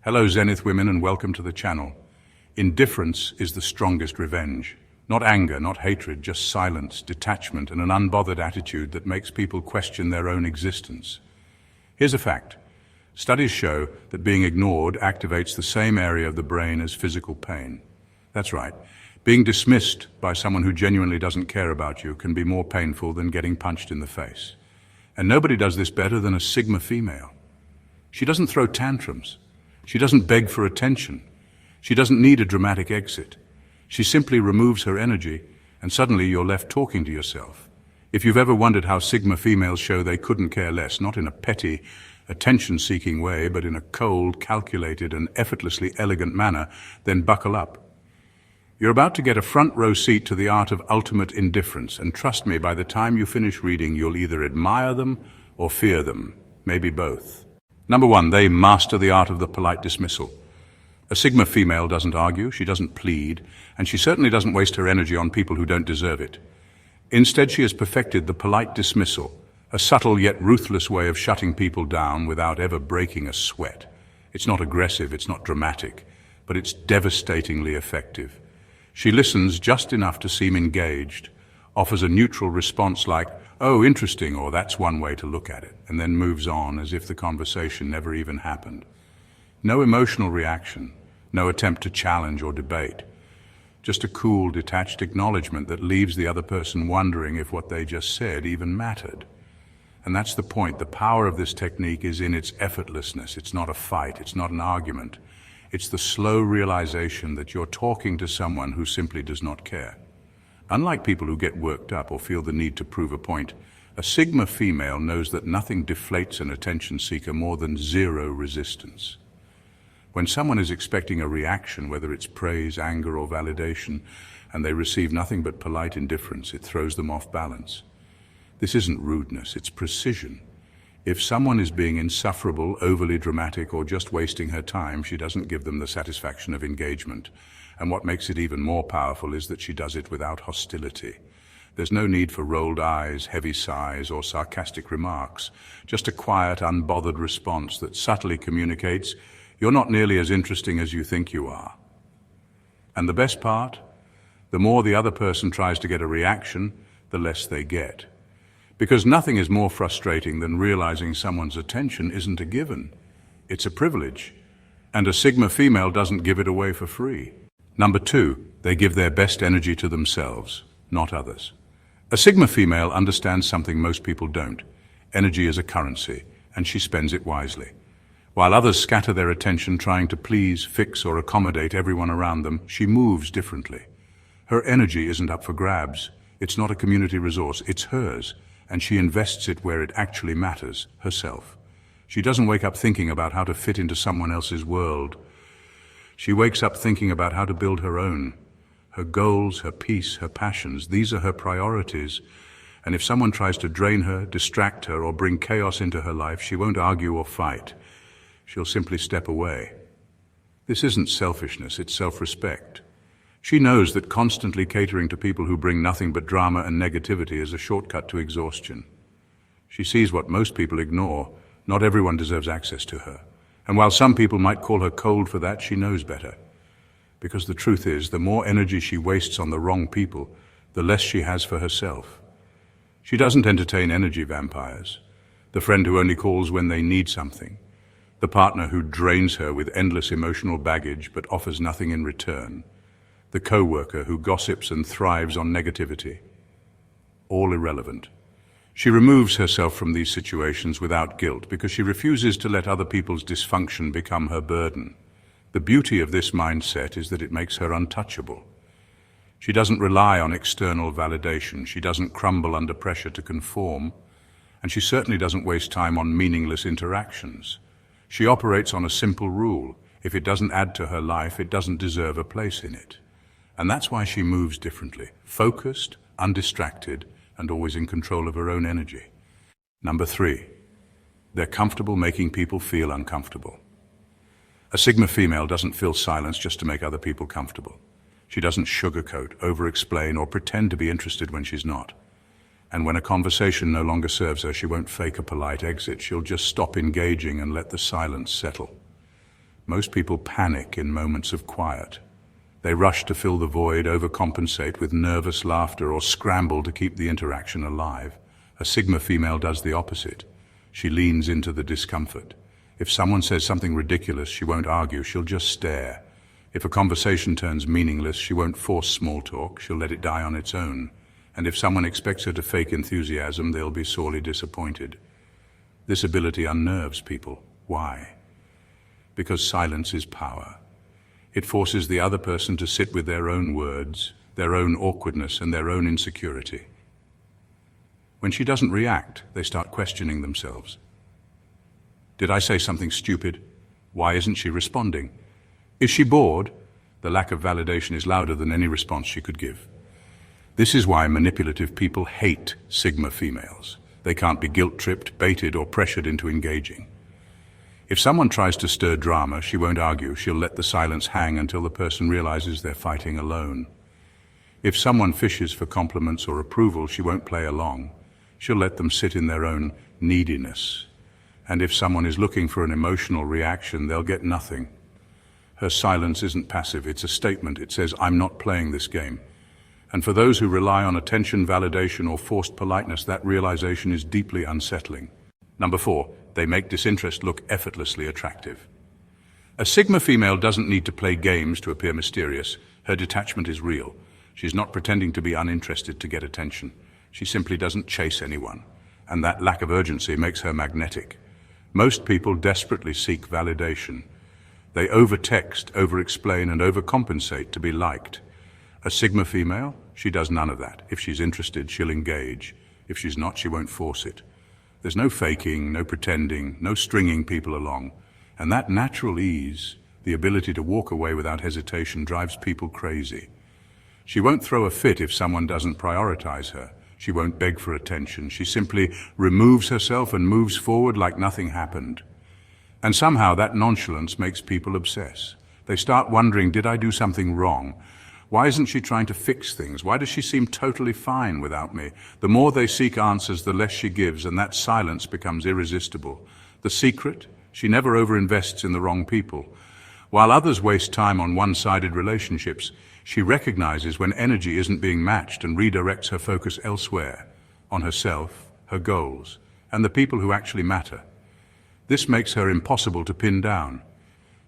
Hello Zenith women and welcome to the channel. Indifference is the strongest revenge. Not anger, not hatred, just silence, detachment and an unbothered attitude that makes people question their own existence. Here's a fact. Studies show that being ignored activates the same area of the brain as physical pain. That's right. Being dismissed by someone who genuinely doesn't care about you can be more painful than getting punched in the face. And nobody does this better than a Sigma female. She doesn't throw tantrums. She doesn't beg for attention. She doesn't need a dramatic exit. She simply removes her energy, and suddenly you're left talking to yourself. If you've ever wondered how Sigma females show they couldn't care less, not in a petty, attention-seeking way, but in a cold, calculated, and effortlessly elegant manner, then buckle up. You're about to get a front-row seat to the art of ultimate indifference, and trust me, by the time you finish reading, you'll either admire them or fear them, maybe both. Number one, they master the art of the polite dismissal. A Sigma female doesn't argue, she doesn't plead, and she certainly doesn't waste her energy on people who don't deserve it. Instead, she has perfected the polite dismissal, a subtle yet ruthless way of shutting people down without ever breaking a sweat. It's not aggressive, it's not dramatic, but it's devastatingly effective. She listens just enough to seem engaged, offers a neutral response like, "Oh, interesting," or "That's one way to look at it," and then moves on as if the conversation never even happened. No emotional reaction, no attempt to challenge or debate. Just a cool, detached acknowledgement that leaves the other person wondering if what they just said even mattered. And that's the point. The power of this technique is in its effortlessness. It's not a fight, it's not an argument. It's the slow realization that you're talking to someone who simply does not care. Unlike people who get worked up or feel the need to prove a point, a Sigma female knows that nothing deflates an attention seeker more than zero resistance. When someone is expecting a reaction, whether it's praise, anger, or validation, and they receive nothing but polite indifference, it throws them off balance. This isn't rudeness, it's precision. If someone is being insufferable, overly dramatic, or just wasting her time, she doesn't give them the satisfaction of engagement. And what makes it even more powerful is that she does it without hostility. There's no need for rolled eyes, heavy sighs, or sarcastic remarks. Just a quiet, unbothered response that subtly communicates, "You're not nearly as interesting as you think you are." And the best part? The more the other person tries to get a reaction, the less they get. Because nothing is more frustrating than realizing someone's attention isn't a given. It's a privilege. And a Sigma female doesn't give it away for free. Number two, they give their best energy to themselves, not others. A Sigma female understands something most people don't. Energy is a currency, and she spends it wisely. While others scatter their attention trying to please, fix, or accommodate everyone around them, she moves differently. Her energy isn't up for grabs. It's not a community resource, it's hers, and she invests it where it actually matters, herself. She doesn't wake up thinking about how to fit into someone else's world. She wakes up thinking about how to build her own. Her goals, her peace, her passions, these are her priorities. And if someone tries to drain her, distract her, or bring chaos into her life, she won't argue or fight. She'll simply step away. This isn't selfishness, it's self-respect. She knows that constantly catering to people who bring nothing but drama and negativity is a shortcut to exhaustion. She sees what most people ignore. Not everyone deserves access to her. And while some people might call her cold for that, she knows better. Because the truth is, the more energy she wastes on the wrong people, the less she has for herself. She doesn't entertain energy vampires. The friend who only calls when they need something. The partner who drains her with endless emotional baggage but offers nothing in return. The co-worker who gossips and thrives on negativity. All irrelevant. She removes herself from these situations without guilt because she refuses to let other people's dysfunction become her burden. The beauty of this mindset is that it makes her untouchable. She doesn't rely on external validation. She doesn't crumble under pressure to conform. And she certainly doesn't waste time on meaningless interactions. She operates on a simple rule. If it doesn't add to her life, it doesn't deserve a place in it. And that's why she moves differently, focused, undistracted, and always in control of her own energy. Number three, they're comfortable making people feel uncomfortable. A Sigma female doesn't fill silence just to make other people comfortable. She doesn't sugarcoat, over-explain, or pretend to be interested when she's not. And when a conversation no longer serves her, she won't fake a polite exit. She'll just stop engaging and let the silence settle. Most people panic in moments of quiet. They rush to fill the void, overcompensate with nervous laughter, or scramble to keep the interaction alive. A Sigma female does the opposite. She leans into the discomfort. If someone says something ridiculous, she won't argue, she'll just stare. If a conversation turns meaningless, she won't force small talk, she'll let it die on its own. And if someone expects her to fake enthusiasm, they'll be sorely disappointed. This ability unnerves people. Why? Because silence is power. It forces the other person to sit with their own words, their own awkwardness, and their own insecurity. When she doesn't react, they start questioning themselves. Did I say something stupid? Why isn't she responding? Is she bored? The lack of validation is louder than any response she could give. This is why manipulative people hate Sigma females. They can't be guilt-tripped, baited, or pressured into engaging. If someone tries to stir drama, she won't argue. She'll let the silence hang until the person realizes they're fighting alone. If someone fishes for compliments or approval, she won't play along. She'll let them sit in their own neediness. And if someone is looking for an emotional reaction, they'll get nothing. Her silence isn't passive, it's a statement. It says, I'm not playing this game. And for those who rely on attention, validation, or forced politeness, that realization is deeply unsettling. Number 4, they make disinterest look effortlessly attractive. A Sigma female doesn't need to play games to appear mysterious. Her detachment is real. She's not pretending to be uninterested to get attention. She simply doesn't chase anyone. And that lack of urgency makes her magnetic. Most people desperately seek validation. They over-text, over-explain, and overcompensate to be liked. A Sigma female, she does none of that. If she's interested, she'll engage. If she's not, she won't force it. There's no faking, no pretending, no stringing people along. And that natural ease, the ability to walk away without hesitation, drives people crazy. She won't throw a fit if someone doesn't prioritize her. She won't beg for attention. She simply removes herself and moves forward like nothing happened. And somehow that nonchalance makes people obsess. They start wondering, did I do something wrong? Why isn't she trying to fix things? Why does she seem totally fine without me? The more they seek answers, the less she gives, and that silence becomes irresistible. The secret? She never overinvests in the wrong people. While others waste time on one-sided relationships, she recognizes when energy isn't being matched and redirects her focus elsewhere, on herself, her goals, and the people who actually matter. This makes her impossible to pin down.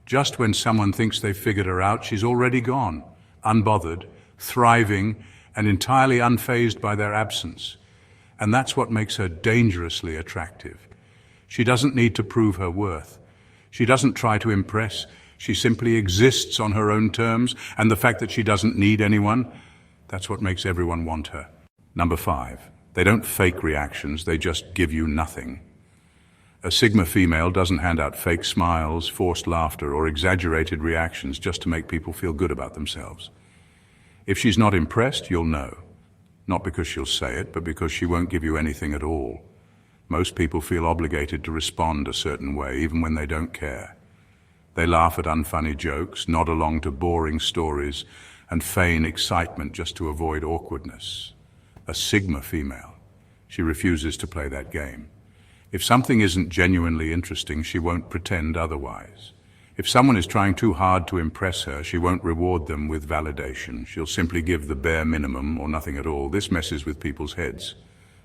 Just when someone thinks they've figured her out, she's already gone, unbothered, thriving, and entirely unfazed by their absence. And that's what makes her dangerously attractive. She doesn't need to prove her worth. She doesn't try to impress. She simply exists on her own terms, and the fact that she doesn't need anyone, that's what makes everyone want her. Number 5, they don't fake reactions, they just give you nothing. A Sigma female doesn't hand out fake smiles, forced laughter, or exaggerated reactions just to make people feel good about themselves. If she's not impressed, you'll know. Not because she'll say it, but because she won't give you anything at all. Most people feel obligated to respond a certain way, even when they don't care. They laugh at unfunny jokes, nod along to boring stories, and feign excitement just to avoid awkwardness. A Sigma female, she refuses to play that game. If something isn't genuinely interesting, she won't pretend otherwise. If someone is trying too hard to impress her, she won't reward them with validation. She'll simply give the bare minimum or nothing at all. This messes with people's heads.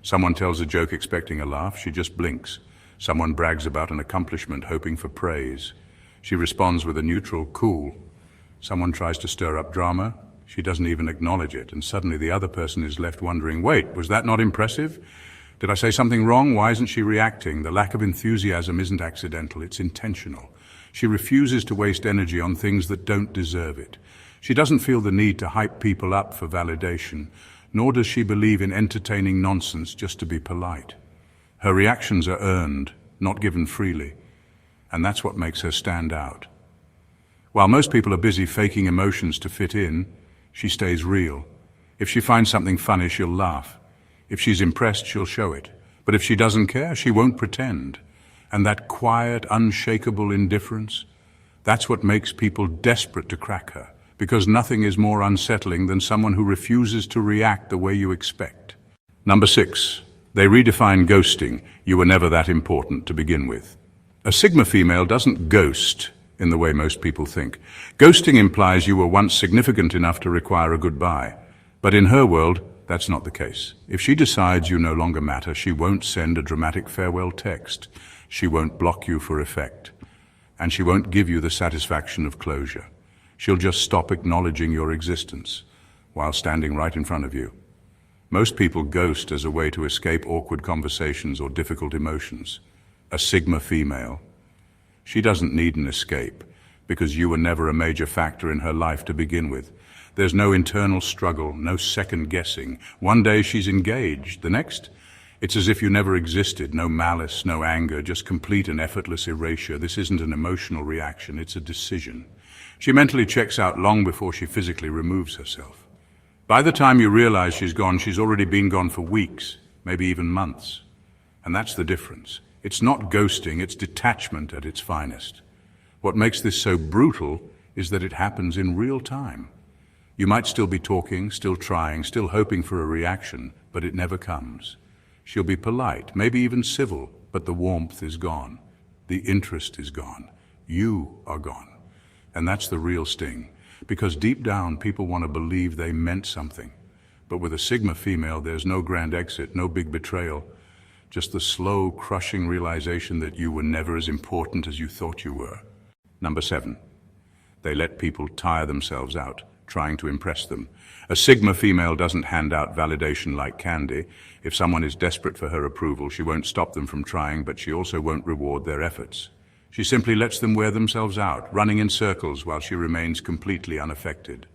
Someone tells a joke expecting a laugh, she just blinks. Someone brags about an accomplishment hoping for praise. She responds with a neutral, cool. Someone tries to stir up drama, she doesn't even acknowledge it, and suddenly the other person is left wondering, wait, was that not impressive? Did I say something wrong? Why isn't she reacting? The lack of enthusiasm isn't accidental, it's intentional. She refuses to waste energy on things that don't deserve it. She doesn't feel the need to hype people up for validation, nor does she believe in entertaining nonsense just to be polite. Her reactions are earned, not given freely, and that's what makes her stand out. While most people are busy faking emotions to fit in, she stays real. If she finds something funny, she'll laugh. If she's impressed, she'll show it. But if she doesn't care, she won't pretend. And that quiet, unshakable indifference, that's what makes people desperate to crack her, because nothing is more unsettling than someone who refuses to react the way you expect. Number 6, they redefine ghosting. You were never that important to begin with. A Sigma female doesn't ghost, in the way most people think. Ghosting implies you were once significant enough to require a goodbye. But in her world, that's not the case. If she decides you no longer matter, she won't send a dramatic farewell text. She won't block you for effect. And she won't give you the satisfaction of closure. She'll just stop acknowledging your existence while standing right in front of you. Most people ghost as a way to escape awkward conversations or difficult emotions. A Sigma female. She doesn't need an escape because you were never a major factor in her life to begin with. There's no internal struggle, no second guessing. One day she's engaged, the next, it's as if you never existed. No malice, no anger, just complete and effortless erasure. This isn't an emotional reaction, it's a decision. She mentally checks out long before she physically removes herself. By the time you realize she's gone, she's already been gone for weeks, maybe even months. And that's the difference. It's not ghosting, it's detachment at its finest. What makes this so brutal is that it happens in real time. You might still be talking, still trying, still hoping for a reaction, but it never comes. She'll be polite, maybe even civil, but the warmth is gone. The interest is gone. You are gone. And that's the real sting. Because deep down, people want to believe they meant something. But with a Sigma female, there's no grand exit, no big betrayal. Just the slow, crushing realization that you were never as important as you thought you were. Number 7. They let people tire themselves out, trying to impress them. A Sigma female doesn't hand out validation like candy. If someone is desperate for her approval, she won't stop them from trying, but she also won't reward their efforts. She simply lets them wear themselves out, running in circles while she remains completely unaffected.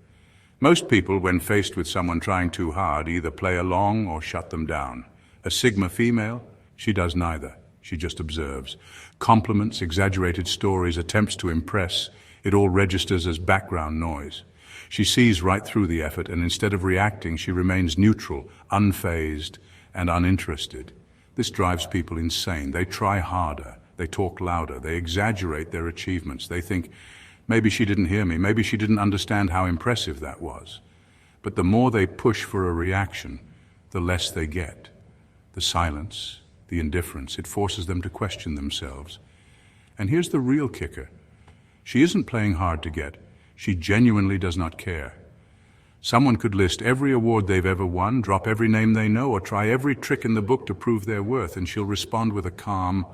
Most people, when faced with someone trying too hard, either play along or shut them down. A Sigma female, she does neither. She just observes. Compliments, exaggerated stories, attempts to impress, it all registers as background noise. She sees right through the effort, and instead of reacting, she remains neutral, unfazed, and uninterested. This drives people insane. They try harder. They talk louder. They exaggerate their achievements. They think, maybe she didn't hear me. Maybe she didn't understand how impressive that was. But the more they push for a reaction, the less they get. The silence, the indifference, it forces them to question themselves. And here's the real kicker. She isn't playing hard to get. She genuinely does not care. Someone could list every award they've ever won, drop every name they know, or try every trick in the book to prove their worth, and she'll respond with a calm,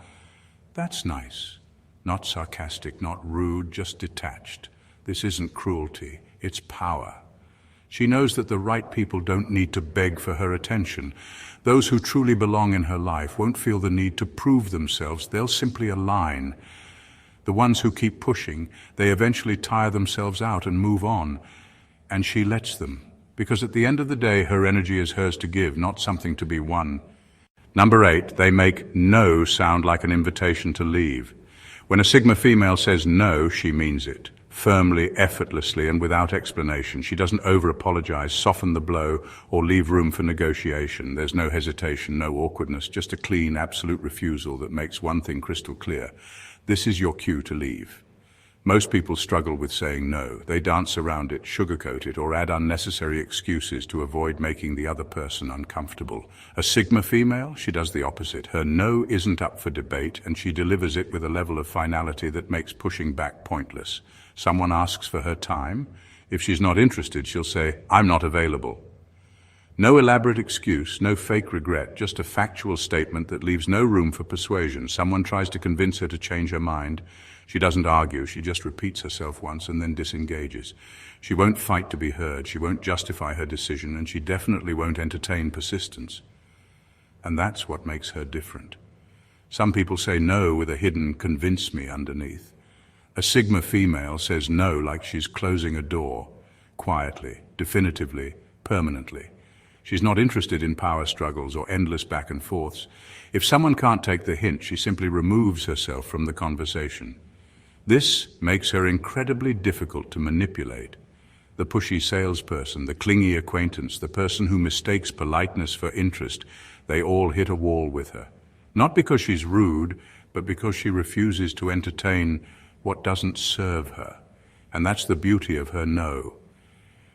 "That's nice." Not sarcastic, not rude, just detached. This isn't cruelty, it's power. She knows that the right people don't need to beg for her attention. Those who truly belong in her life won't feel the need to prove themselves, they'll simply align. The ones who keep pushing, they eventually tire themselves out and move on. And she lets them, because at the end of the day, her energy is hers to give, not something to be won. Number 8, they make no sound like an invitation to leave. When a Sigma female says no, she means it. Firmly, effortlessly, and without explanation. She doesn't over-apologize, soften the blow, or leave room for negotiation. There's no hesitation, no awkwardness, just a clean, absolute refusal that makes one thing crystal clear. This is your cue to leave. Most people struggle with saying no. They dance around it, sugarcoat it, or add unnecessary excuses to avoid making the other person uncomfortable. A Sigma female, she does the opposite. Her no isn't up for debate, and she delivers it with a level of finality that makes pushing back pointless. Someone asks for her time. If she's not interested, she'll say, "I'm not available." No elaborate excuse, no fake regret, just a factual statement that leaves no room for persuasion. Someone tries to convince her to change her mind. She doesn't argue, she just repeats herself once and then disengages. She won't fight to be heard, she won't justify her decision, and she definitely won't entertain persistence. And that's what makes her different. Some people say no with a hidden "convince me" underneath. A Sigma female says no like she's closing a door, quietly, definitively, permanently. She's not interested in power struggles or endless back and forths. If someone can't take the hint, she simply removes herself from the conversation. This makes her incredibly difficult to manipulate. The pushy salesperson, the clingy acquaintance, the person who mistakes politeness for interest, they all hit a wall with her. Not because she's rude, but because she refuses to entertain what doesn't serve her. And that's the beauty of her no.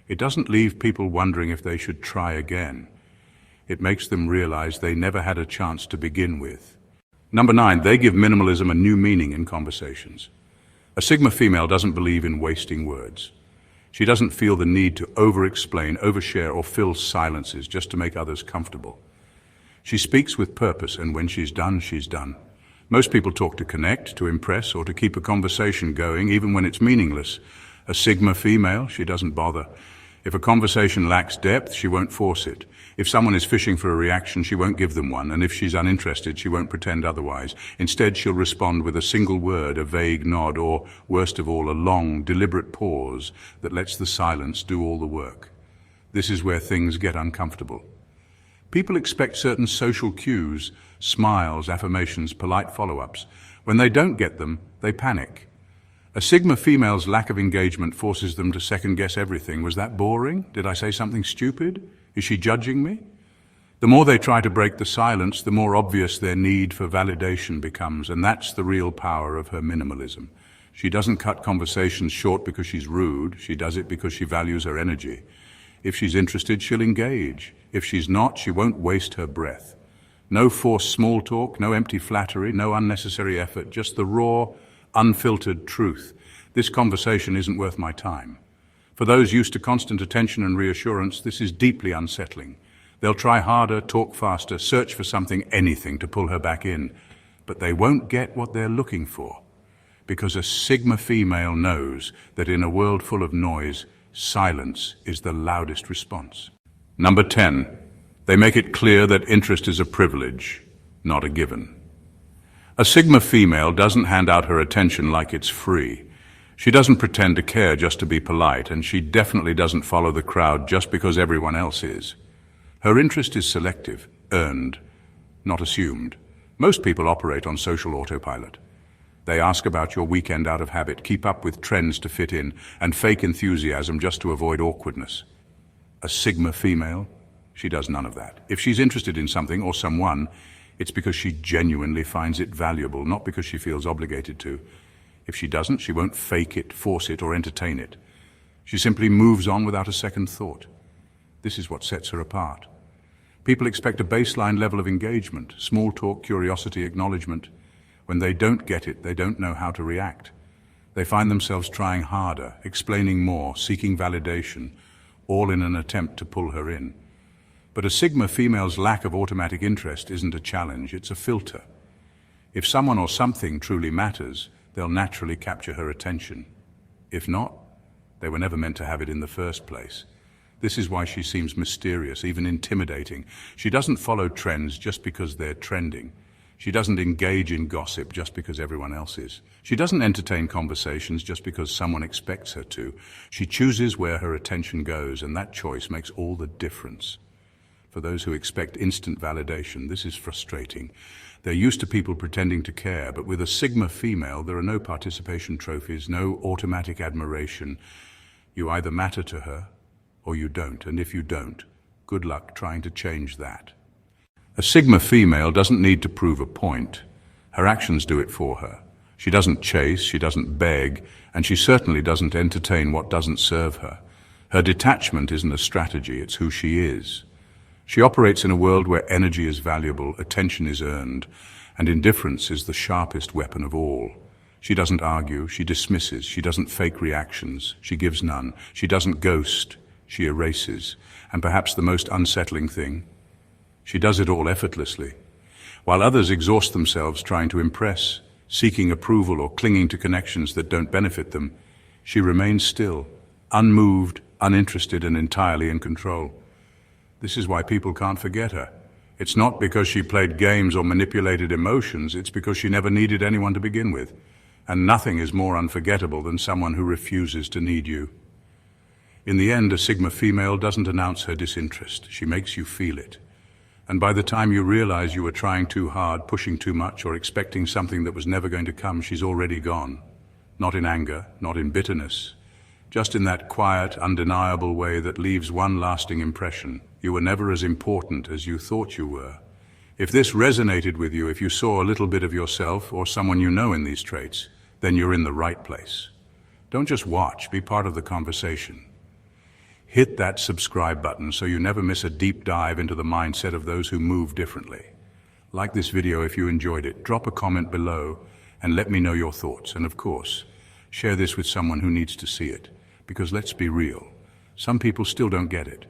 It doesn't leave people wondering if they should try again. It makes them realize they never had a chance to begin with. Number 9, they give minimalism a new meaning in conversations. A Sigma female doesn't believe in wasting words. She doesn't feel the need to over-explain, overshare, or fill silences just to make others comfortable. She speaks with purpose, and when she's done, she's done. Most people talk to connect, to impress, or to keep a conversation going, even when it's meaningless. A Sigma female, she doesn't bother. If a conversation lacks depth, she won't force it. If someone is fishing for a reaction, she won't give them one, and if she's uninterested, she won't pretend otherwise. Instead, she'll respond with a single word, a vague nod, or, worst of all, a long, deliberate pause that lets the silence do all the work. This is where things get uncomfortable. People expect certain social cues, smiles, affirmations, polite follow-ups. When they don't get them, they panic. A Sigma female's lack of engagement forces them to second-guess everything. Was that boring? Did I say something stupid? Is she judging me? The more they try to break the silence, the more obvious their need for validation becomes, and that's the real power of her minimalism. She doesn't cut conversations short because she's rude. She does it because she values her energy. If she's interested, she'll engage. If she's not, she won't waste her breath. No forced small talk, no empty flattery, no unnecessary effort, just the raw, unfiltered truth. This conversation isn't worth my time. For those used to constant attention and reassurance, this is deeply unsettling. They'll try harder, talk faster, search for something, anything to pull her back in. But they won't get what they're looking for. Because a Sigma female knows that in a world full of noise, silence is the loudest response. Number 10. They make it clear that interest is a privilege, not a given. A Sigma female doesn't hand out her attention like it's free. She doesn't pretend to care just to be polite, and she definitely doesn't follow the crowd just because everyone else is. Her interest is selective, earned, not assumed. Most people operate on social autopilot. They ask about your weekend out of habit, keep up with trends to fit in, and fake enthusiasm just to avoid awkwardness. A Sigma female, she does none of that. If she's interested in something or someone, it's because she genuinely finds it valuable, not because she feels obligated to. If she doesn't, she won't fake it, force it, or entertain it. She simply moves on without a second thought. This is what sets her apart. People expect a baseline level of engagement, small talk, curiosity, acknowledgement. When they don't get it, they don't know how to react. They find themselves trying harder, explaining more, seeking validation, all in an attempt to pull her in. But a Sigma female's lack of automatic interest isn't a challenge, it's a filter. If someone or something truly matters, they'll naturally capture her attention. If not, they were never meant to have it in the first place. This is why she seems mysterious, even intimidating. She doesn't follow trends just because they're trending. She doesn't engage in gossip just because everyone else is. She doesn't entertain conversations just because someone expects her to. She chooses where her attention goes, and that choice makes all the difference. For those who expect instant validation, this is frustrating. They're used to people pretending to care, but with a Sigma female, there are no participation trophies, no automatic admiration. You either matter to her, or you don't, and if you don't, good luck trying to change that. A Sigma female doesn't need to prove a point. Her actions do it for her. She doesn't chase, she doesn't beg, and she certainly doesn't entertain what doesn't serve her. Her detachment isn't a strategy, it's who she is. She operates in a world where energy is valuable, attention is earned, and indifference is the sharpest weapon of all. She doesn't argue, she dismisses, she doesn't fake reactions, she gives none, she doesn't ghost, she erases, and perhaps the most unsettling thing, she does it all effortlessly. While others exhaust themselves trying to impress, seeking approval or clinging to connections that don't benefit them, she remains still, unmoved, uninterested, and entirely in control. This is why people can't forget her. It's not because she played games or manipulated emotions, it's because she never needed anyone to begin with. And nothing is more unforgettable than someone who refuses to need you. In the end, a Sigma female doesn't announce her disinterest. She makes you feel it. And by the time you realize you were trying too hard, pushing too much, or expecting something that was never going to come, she's already gone. Not in anger, not in bitterness. Just in that quiet, undeniable way that leaves one lasting impression. You were never as important as you thought you were. If this resonated with you, if you saw a little bit of yourself or someone you know in these traits, then you're in the right place. Don't just watch, be part of the conversation. Hit that subscribe button so you never miss a deep dive into the mindset of those who move differently. Like this video if you enjoyed it, drop a comment below and let me know your thoughts. And of course, Share this with someone who needs to see it. Because let's be real, some people still don't get it.